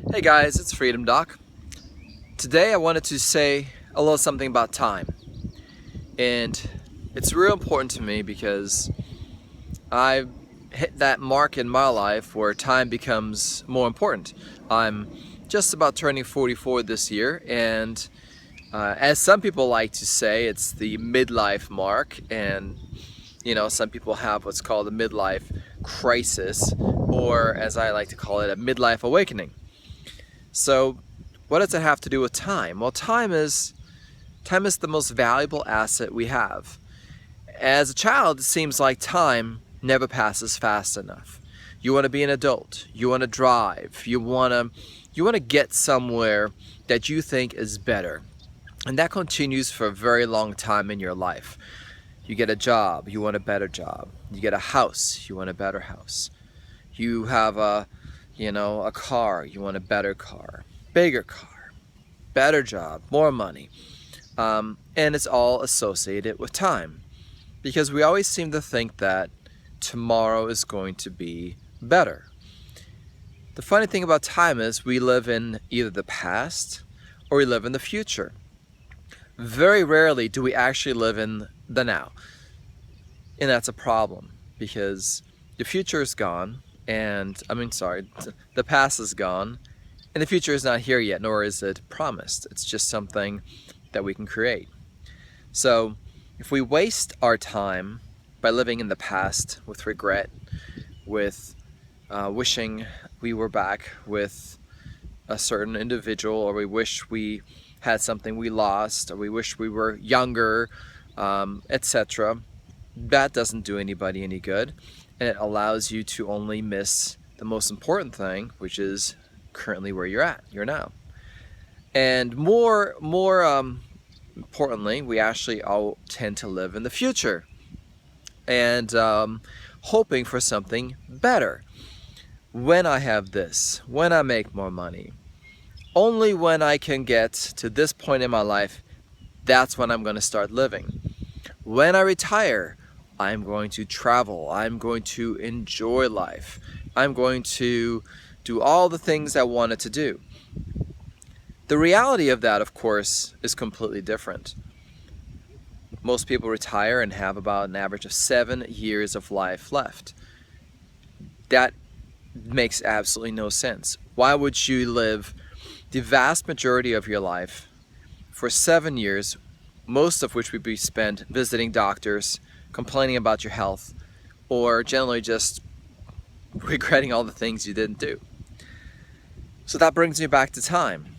Hey guys, it's Freedom Doc. Today I wanted to say a little something about time. And it's real important to me because I've hit that mark in my life where time becomes more important. I'm just about turning 44 this year, and as some people like to say, it's the midlife mark. And some people have what's called a midlife crisis, or as I like to call it, a midlife awakening. So what does it have to do with time? Well, time is the most valuable asset we have. As a child, it seems like time never passes fast enough. You want to be an adult, you want to drive, you want to get somewhere that you think is better. And that continues for a very long time in your life. You get a job, you want a better job. You get a house, you want a better house. You have a car, you want a better car, bigger car, better job, more money. And it's all associated with time. Because we always seem to think that tomorrow is going to be better. The funny thing about time is we live in either the past or we live in the future. Very rarely do we actually live in the now. And that's a problem because the future is gone, the past is gone, and the future is not here yet, nor is it promised. It's just something that we can create. So if we waste our time by living in the past with regret, with wishing we were back with a certain individual, or we wish we had something we lost, or we wish we were younger, etc., that doesn't do anybody any good, and it allows you to only miss the most important thing, which is currently where you're now. And more importantly, we actually all tend to live in the future and hoping for something better. When I have this, when I make more money, only when I can get to this point in my life, that's when I'm going to start living. When I retire, I'm going to travel. I'm going to enjoy life. I'm going to do all the things I wanted to do. The reality of that, of course, is completely different. Most people retire and have about an average of 7 years of life left. That makes absolutely no sense. Why would you live the vast majority of your life for 7 years, most of which would be spent visiting doctors, complaining about your health, or generally just regretting all the things you didn't do? So that brings me back to time.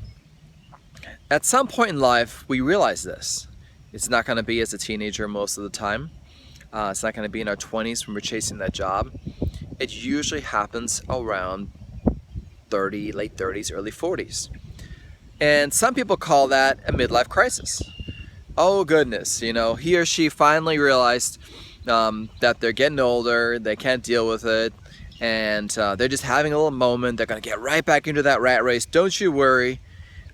At some point in life, we realize this. It's not going to be as a teenager most of the time. It's not going to be in our 20s when we're chasing that job. It usually happens around 30, late 30s, early 40s. And some people call that a midlife crisis. Oh goodness, he or she finally realized that they're getting older, they can't deal with it, and they're just having a little moment. They're going to get right back into that rat race. Don't you worry.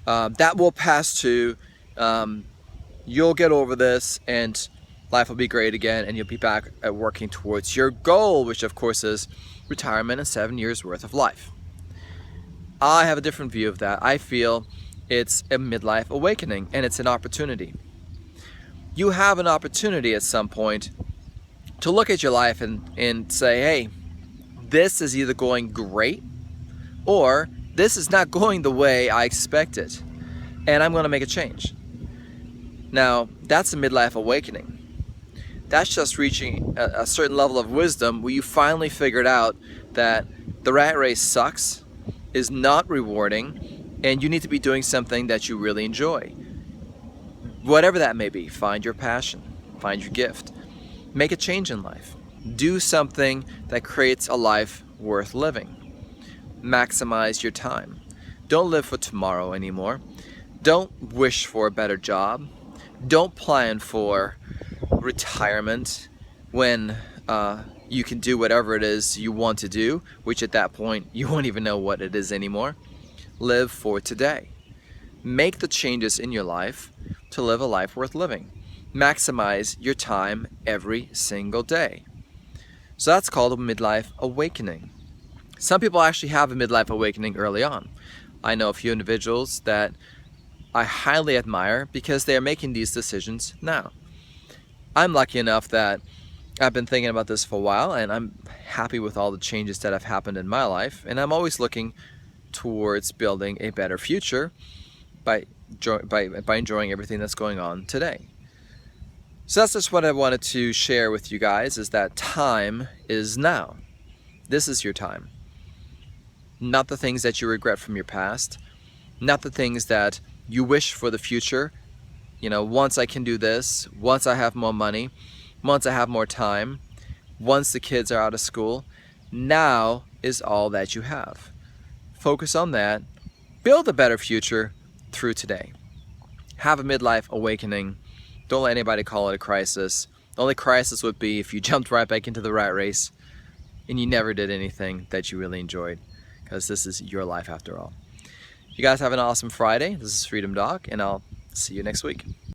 That will pass too. You'll get over this and life will be great again, and you'll be back at working towards your goal, which of course is retirement and 7 years worth of life. I have a different view of that. I feel it's a midlife awakening, and it's an opportunity. You have an opportunity at some point to look at your life and say, hey, this is either going great or this is not going the way I expected, and I'm going to make a change. Now, that's a midlife awakening. That's just reaching a certain level of wisdom where you finally figured out that the rat race sucks, is not rewarding, and you need to be doing something that you really enjoy. Whatever that may be, find your passion, find your gift, make a change in life. Do something that creates a life worth living. Maximize your time. Don't live for tomorrow anymore. Don't wish for a better job. Don't plan for retirement when you can do whatever it is you want to do, which at that point you won't even know what it is anymore. Live for today. Make the changes in your life to live a life worth living. Maximize your time every single day. So that's called a midlife awakening. Some people actually have a midlife awakening early on. I know a few individuals that I highly admire because they are making these decisions now. I'm lucky enough that I've been thinking about this for a while, and I'm happy with all the changes that have happened in my life, and I'm always looking towards building a better future by enjoying everything that's going on today. So that's just what I wanted to share with you guys, is that time is now. This is your time. Not the things that you regret from your past, not the things that you wish for the future. You know, once I can do this, once I have more money, once I have more time, once the kids are out of school. Now is all that you have. Focus on that. Build a better future through today. Have a midlife awakening. Don't let anybody call it a crisis. The only crisis would be if you jumped right back into the rat race and you never did anything that you really enjoyed, because this is your life after all. You guys have an awesome Friday. This is Freedom Doc, and I'll see you next week.